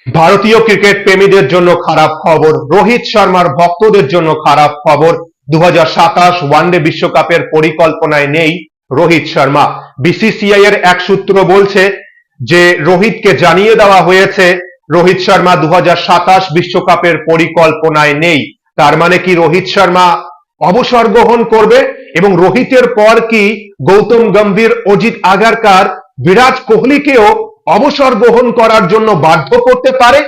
ভারতীয় ক্রিকেট প্রেমীদের জন্য খারাপ খবর, রোহিত শর্মার ভক্তদের জন্য খারাপ খবর। 2027 ওয়ানডে বিশ্বকাপের পরিকল্পনায় নেই রোহিত শর্মা। বিসিসিআই এর এক সূত্র বলছে যে রোহিতকে জানিয়ে দেওয়া হয়েছে রোহিত শর্মা 2027 বিশ্বকাপের পরিকল্পনায় নেই। তার মানে কি রোহিত শর্মা অবসর গ্রহণ করবে? এবং রোহিতের পর কি গৌতম গম্ভীর, অজিত আগারকার, বিরাট কোহলিকেও অবসর গ্রহণ করার জন্য বাধ্য করতে পারে?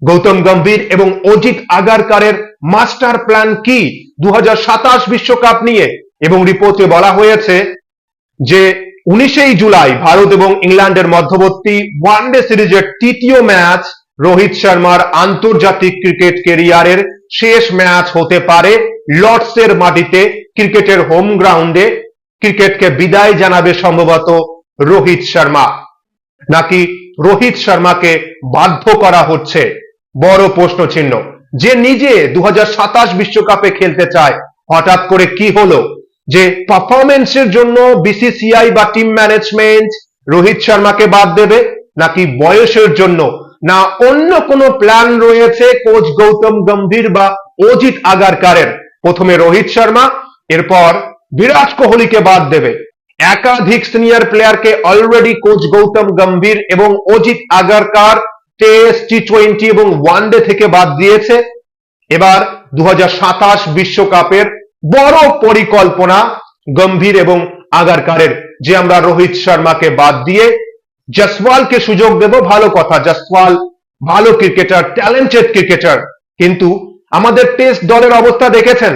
গৌতম গম্ভীর এবং অজিত আগারকারের মাস্টার প্ল্যান কি 2027 বিশ্বকাপ নিয়ে? এবং রিপোর্টে বলা হয়েছে যে 19 জুলাই ভারত এবং ইংল্যান্ডের মধ্যবর্তী ওয়ানডে সিরিজের তৃতীয় ম্যাচ রোহিত শর্মার আন্তর্জাতিক ক্রিকেট ক্যারিয়ারের শেষ ম্যাচ হতে পারে। লর্ডসের মাটিতে, ক্রিকেটের হোম গ্রাউন্ডে ক্রিকেটকে বিদায় জানাবে সম্ভবত রোহিত শর্মা। নাকি রোহিত শর্মাকে বাধ্য করা হচ্ছে? বড় প্রশ্ন চিহ্ন। যে নিজে 2027 বিশ্বকাপে খেলতে চায়, হঠাৎ করে কি হলো যে পারফরমেন্সের জন্য বিসিসিআই বা টিম ম্যানেজমেন্ট রোহিত শর্মাকে বাদ দেবে? নাকি বয়সের জন্য? না অন্য কোনো প্ল্যান রয়েছে কোচ গৌতম গম্ভীর বা অজিত আগারকারের? প্রথমে রোহিত শর্মা, এরপর বিরাট কোহলিকে বাদ দেবে। একাধিক সিনিয়র প্লেয়ারকে অলরেডি কোচ গৌতম গম্ভীর এবং অজিত আগারকার টেস্ট, টি20 এবং ওয়ানডে থেকে বাদ দিয়েছে। এবার 2027 বিশ্বকাপের বড় পরিকল্পনা গম্ভীর এবং আগারকারের, যে আমরা রোহিত শর্মাকে বাদ দিয়ে জসওয়ালকে সুযোগ দেব। ভালো কথা, জসওয়াল ভালো ক্রিকেটার, ট্যালেন্টেড ক্রিকেটার, কিন্তু আমাদের টেস্ট দলের অবস্থা দেখেছেন?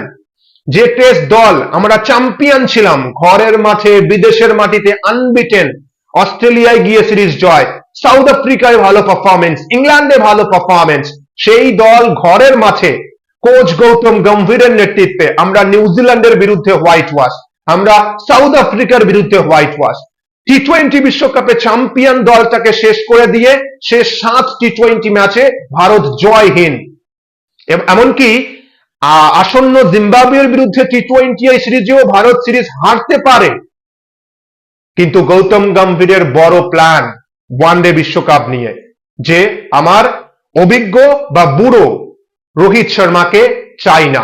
যে টেস্ট দল আমরা চ্যাম্পিয়ন ছিলাম, ঘরের মাঠে বিদেশের মাটিতে আনবিটেন, অস্ট্রেলিয়ায় গিয়ে সিরিজ জয়, সাউথ আফ্রিকায় ভালো পারফরমেন্স, ইংল্যান্ডে ভালো পারফরমেন্স, সেই দল ঘরের মাঠে কোচ গৌতম গম্ভীরের নেতৃত্বে আমরা নিউজিল্যান্ডের বিরুদ্ধে হোয়াইট ওয়াশ, আমরা সাউথ আফ্রিকার বিরুদ্ধে হোয়াইট ওয়াশ, টি20 বিশ্বকাপে চ্যাম্পিয়ন দলটাকে শেষ করে দিয়ে শেষ 7 টি20 ম্যাচে ভারত জয়হীন। এমনকি আসন্ন জিম্বাবুয়ের বিরুদ্ধে টি20 সিরিজেও ভারত সিরিজ হারতে পারে। কিন্তু গৌতম গম্ভীরের বড় প্ল্যান ওয়ানডে বিশ্বকাপ নিয়ে, যে আমার অভিজ্ঞ বা বুড়ো রোহিত শর্মাকে চাই না।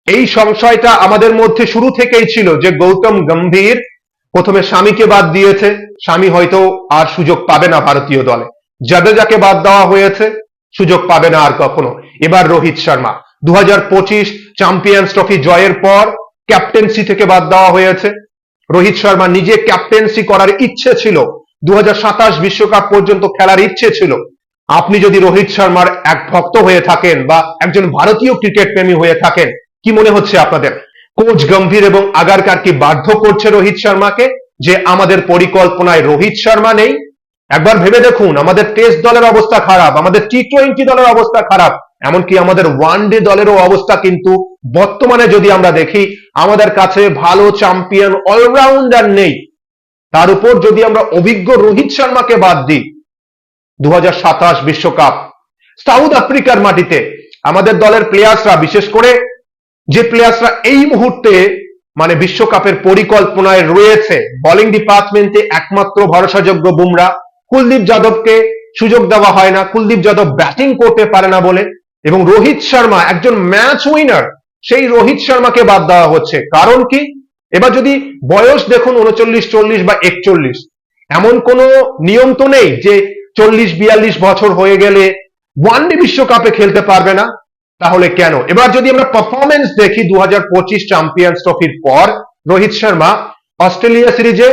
এই সংশয়টা আমাদের মধ্যে শুরু থেকেই ছিল যে গৌতম গম্ভীর প্রথমে স্বামীকে বাদ দিয়েছে, স্বামী হয়তো আর সুযোগ পাবে না ভারতীয় দলে। জাদেজাকে বাদ দেওয়া হয়েছে, সুযোগ পাবে না আর কখনো। এবার রোহিত শর্মা 2025 চ্যাম্পিয়ন্স ট্রফি জয়ের পর ক্যাপ্টেন্সি থেকে বাদ দেওয়া হয়েছে। রোহিত শর্মা নিজে ক্যাপ্টেন্সি করার ইচ্ছে ছিল, 2027 বিশ্বকাপ পর্যন্ত খেলার ইচ্ছে ছিল। আপনি যদি রোহিত শর্মার এক ভক্ত হয়ে থাকেন বা একজন ভারতীয় ক্রিকেট প্রেমী হয়ে থাকেন, কি মনে হচ্ছে আপনাদের? কোচ গম্ভীর এবং আগারকার কি বাধ্য করছে রোহিত শর্মাকে যে আমাদের পরিকল্পনায় রোহিত শর্মা নেই? একবার ভেবে দেখুন, আমাদের টেস্ট দলের অবস্থা খারাপ, আমাদের টি20 দলের অবস্থা খারাপ, এমনকি আমাদের ওয়ানডে দলেরও অবস্থা কিন্তু বর্তমানে যদি আমরা দেখি, আমাদের কাছে ভালো চ্যাম্পিয়ন অলরাউন্ডার নেই। তার উপর যদি আমরা অভিজ্ঞ রোহিত শর্মাকে বাদ দিই, 2027 বিশ্বকাপ সাউথ আফ্রিকার মাটিতে আমাদের দলের প্লেয়ার্সরা, বিশেষ করে যে প্লেয়ার্সরা এই মুহূর্তে মানে বিশ্বকাপের পরিকল্পনায় রয়েছে, বোলিং ডিপার্টমেন্টে একমাত্র ভরসাযোগ্য বুমরা, কুলদীপ যাদবকে সুযোগ দেওয়া হয় না, কুলদীপ যাদব ব্যাটিং করতে পারে না বলে, এবং রোহিত শর্মা একজন ম্যাচ উইনার, সেই রোহিত শর্মাকে বাদ দেওয়া হচ্ছে। কারণ কি? এবার যদি বয়স দেখুন 39, 40 বা 41, এমন কোনো নিয়ম তো নেই যে 40-42 বছর হয়ে গেলে ওয়ানডে বিশ্বকাপে খেলতে পারবে না। তাহলে কেন? এবার যদি আমরা পারফরমেন্স দেখি 2025 চ্যাম্পিয়ন্স ট্রফির পর, রোহিত শর্মা অস্ট্রেলিয়া সিরিজে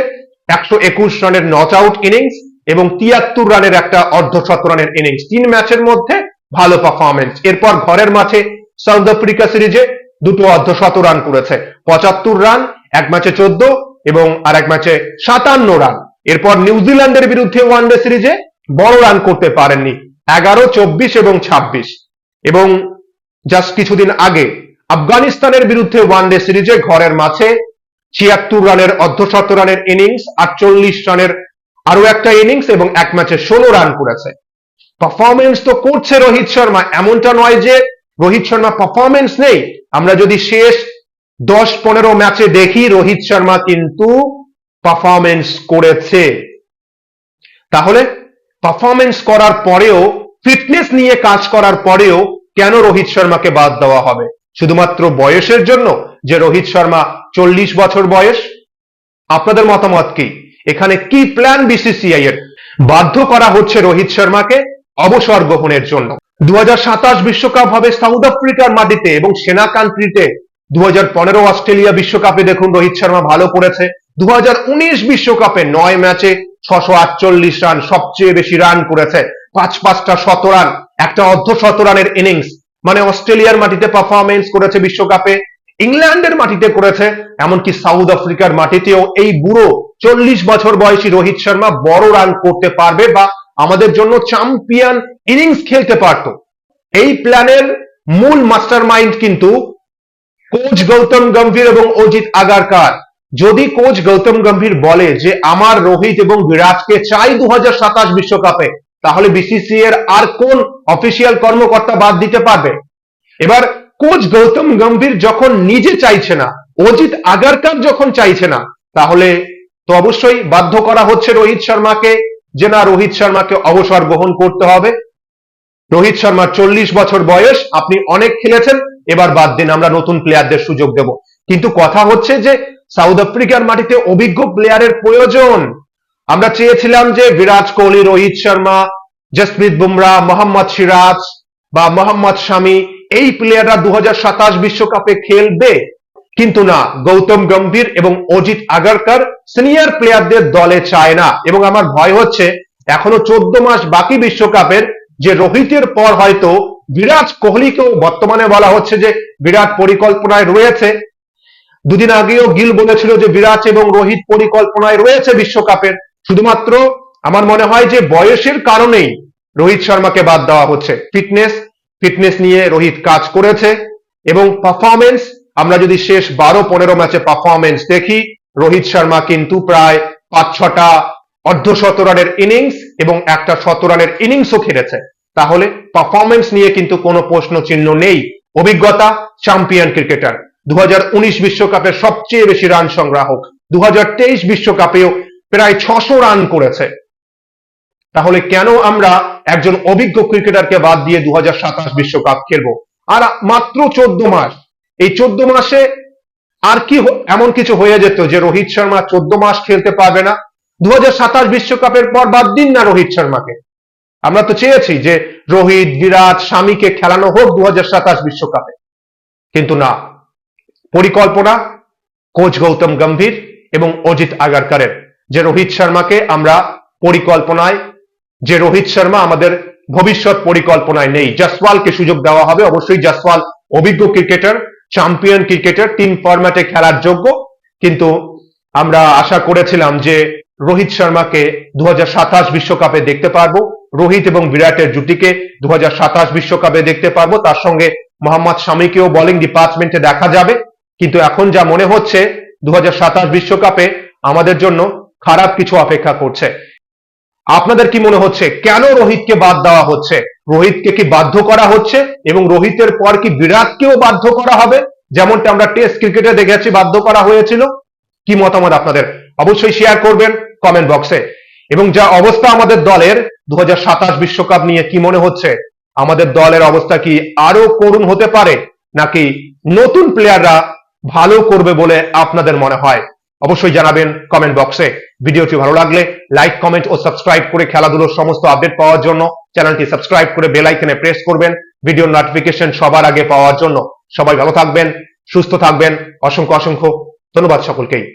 121 রানের নট আউট ইনিংস এবং 73 রানের একটা অর্ধশতরানের ইনিংস, 3 ম্যাচের মধ্যে ভালো পারফরমেন্স। এরপর ঘরের মাঠে সাউথ আফ্রিকা সিরিজে দুটো অর্ধশত রান করেছে, 75 রান, এক ম্যাচে 14 এবং আর এক ম্যাচে 57 রান। এরপর নিউজিল্যান্ডের বিরুদ্ধে ওয়ানডে সিরিজে বড় রান করতে পারেননি, 11, 24 এবং 26। এবং জাস্ট কিছুদিন আগে আফগানিস্তানের বিরুদ্ধে ওয়ানডে সিরিজে ঘরের মাঠে 76 রানের অর্ধশত রানের ইনিংস, 48 রানের আরো একটা ইনিংস এবং এক ম্যাচে 16 রান করেছে। পারফরমেন্স তো করছে রোহিত শর্মা, এমনটা নয় যে রোহিত শর্মা পারফরমেন্স নেই। আমরা যদি শেষ 10-15 ম্যাচে দেখি, রোহিত শর্মা কিন্তু পারফরমেন্স করেছে। তাহলে পারফরমেন্স করার পরেও, ফিটনেস নিয়ে কাজ করার পরেও কেন রোহিত শর্মাকে বাদ দেওয়া হবে? শুধুমাত্র বয়সের জন্য, যে রোহিত শর্মা 40 বছর বয়স? আপনাদের মতামত কি? এখানে কি প্ল্যান বিসিসিআই এর? বাধ্য করা হচ্ছে রোহিত শর্মাকে অবসর গ্রহণের জন্য। 2027 বিশ্বকাপ হবে সাউথ আফ্রিকার মাটিতে এবং সেনা কান্ট্রিতে। 2015 অস্ট্রেলিয়া বিশ্বকাপে দেখুন রোহিত শর্মা ভালো করেছে। 2019 বিশ্বকাপে 9 ম্যাচে 648 রান, সবচেয়ে বেশি রান করেছে। 5-5টা শতরান, একটা অর্ধ শতরানের ইনিংস। মানে অস্ট্রেলিয়ার মাটিতে পারফরমেন্স করেছে বিশ্বকাপে, ইংল্যান্ডের মাটিতে করেছে, এমনকি সাউথ আফ্রিকার মাটিতেও এই বুড়ো 40 বছর বয়সী রোহিত শর্মা বড় রান করতে পারবে বা আমাদের জন্য চ্যাম্পিয়ন ইনিংস খেলতে পারত। এই প্ল্যানের মূল মাস্টার মাইন্ড কিন্তু কোচ গৌতম গম্ভীর এবং অজিত আগারকার। যদি কোচ গৌতম গম্ভীর বলে যে আমার রোহিত এবং বিরাটকে চাই 2027 বিশ্বকাপে, তাহলে বিসিসিআই এর আর কোন অফিসিয়াল কর্মকর্তা বাদ দিতে পারবে? এবার কোচ গৌতম গম্ভীর যখন নিজে চাইছে না, অজিত আগারকার যখন চাইছে না, তাহলে তো অবশ্যই বাধ্য করা হচ্ছে রোহিত শর্মাকে যে না, রোহিত শর্মাকে অবসর গ্রহণ করতে হবে। রোহিত শর্মার 40 বছর বয়স, আপনি অনেক খেলেছেন, এবার বাদ দিন, আমরা নতুন প্লেয়ারদের সুযোগ দেব। কিন্তু কথা হচ্ছে যে সাউথ আফ্রিকার মাটিতে অভিজ্ঞ প্লেয়ারের প্রয়োজন। আমরা চেয়েছিলাম যে বিরাট কোহলি, রোহিত শর্মা, জসপ্রীত বুমরা, মোহাম্মদ সিরাজ বা মোহাম্মদ শামি, এই প্লেয়াররা 2027 বিশ্বকাপে খেলবে। কিন্তু না, গৌতম গম্ভীর এবং অজিত আগারকার সিনিয়র প্লেয়ারদের দলে চায় না। এবং আমার ভয় হচ্ছে এখনো 14 মাস বাকি বিশ্বকাপের, যে রোহিতের পর হয়তো বিরাট কোহলিকেও বর্তমানে বলা হচ্ছে যে বিরাট পরিকল্পনায় রয়েছে। দুদিন আগেও গিল বলেছিল যে বিরাট এবং রোহিত পরিকল্পনায় রয়েছে বিশ্বকাপের। শুধুমাত্র আমার মনে হয় যে বয়সের কারণেই রোহিত শর্মাকে বাদ দেওয়া হচ্ছে। ফিটনেস নিয়ে রোহিত কাজ করেছে এবং পারফরমেন্স, আমরা যদি শেষ 12-15 ম্যাচে পারফরমেন্স দেখি, রোহিত শর্মা কিন্তু প্রায় 5-6টা অর্ধশতরানের ইনিংস এবং একটা শতরানের ইনিংসও খেলেছে। তাহলে পারফরমেন্স নিয়ে কিন্তু কোনো প্রশ্ন চিহ্ন নেই। অভিজ্ঞতা, চ্যাম্পিয়ন ক্রিকেটার, 2019 বিশ্বকাপের সবচেয়ে বেশি রান সংগ্রাহক, 2023 বিশ্বকাপেও প্রায় 600 রান করেছে। তাহলে কেন আমরা একজন অভিজ্ঞ ক্রিকেটারকে বাদ দিয়ে 2027 বিশ্বকাপ খেলবো? আর মাত্র 14 মাস, এই 14 মাসে আর কি এমন কিছু হয়ে যেত যে রোহিত শর্মা 14 মাস খেলতে পারবে না? 2027 বিশ্বকাপের পর বাদ দিন না রোহিত শর্মাকে। আমরা তো চেয়েছি যে রোহিত, বিরাট, শামিকে খেলানো হোক 2027 বিশ্বকাপে, কিন্তু না, পরিকল্পনা কোচ গৌতম গম্ভীর এবং অজিত আগারকারের, যে রোহিত শর্মাকে আমরা পরিকল্পনায়, যে রোহিত শর্মা আমাদের ভবিষ্যৎ পরিকল্পনায় নেই। জসওয়ালকে সুযোগ দেওয়া হবে। অবশ্যই জসওয়াল অভিজ্ঞ ক্রিকেটার, চ্যাম্পিয়ন ক্রিকেটার, 3 ফরম্যাটে খেলার যোগ্য, কিন্তু আমরা আশা করেছিলাম যে রোহিত শর্মাকে 2027 বিশ্বকাপে দেখতে পারবো, রোহিত এবং বিরাটের জুটিকে 2027 বিশ্বকাপে দেখতে পারবো, তার সঙ্গে মোহাম্মদ শামিকেও বোলিং ডিপার্টমেন্টে দেখা যাবে। কিন্তু এখন যা মনে হচ্ছে 2027 বিশ্বকাপে আমাদের জন্য খারাপ কিছু অপেক্ষা করছে। আপনাদের কি মনে হচ্ছে কেন রোহিতকে বাদ দেওয়া হচ্ছে? রোহিতকে কি বাধ্য করা হচ্ছে এবং রোহিতের পর কি বিরাটকেও বাধ্য করা হবে, যেমনটা আমরা টেস্ট ক্রিকেটে দেখেছি বাধ্য করা হয়েছিল? কি মতামত আপনাদের? অবশ্যই শেয়ার করবেন কমেন্ট বক্সে। এবং যা অবস্থা আমাদের দলের 2027 বিশ্বকাপ নিয়ে কি মনে হচ্ছে? আমাদের দলের অবস্থা কি আরো করুণ হতে পারে, নাকি নতুন প্লেয়াররা ভালো করবে বলে আপনাদের মনে হয়? অবশ্যই জানাবেন কমেন্ট বক্সে। ভিডিওটি ভালো লাগলে লাইক, কমেন্ট ও সাবস্ক্রাইব করে খেলাধুলোর সমস্ত আপডেট পাওয়ার জন্য চ্যানেলটি সাবস্ক্রাইব করে বেল আইকনে প্রেস করবেন ভিডিওর নোটিফিকেশন সবার আগে পাওয়ার জন্য। সবাই ভালো থাকবেন, সুস্থ থাকবেন। অসংখ্য অসংখ্য ধন্যবাদ সকলকেই।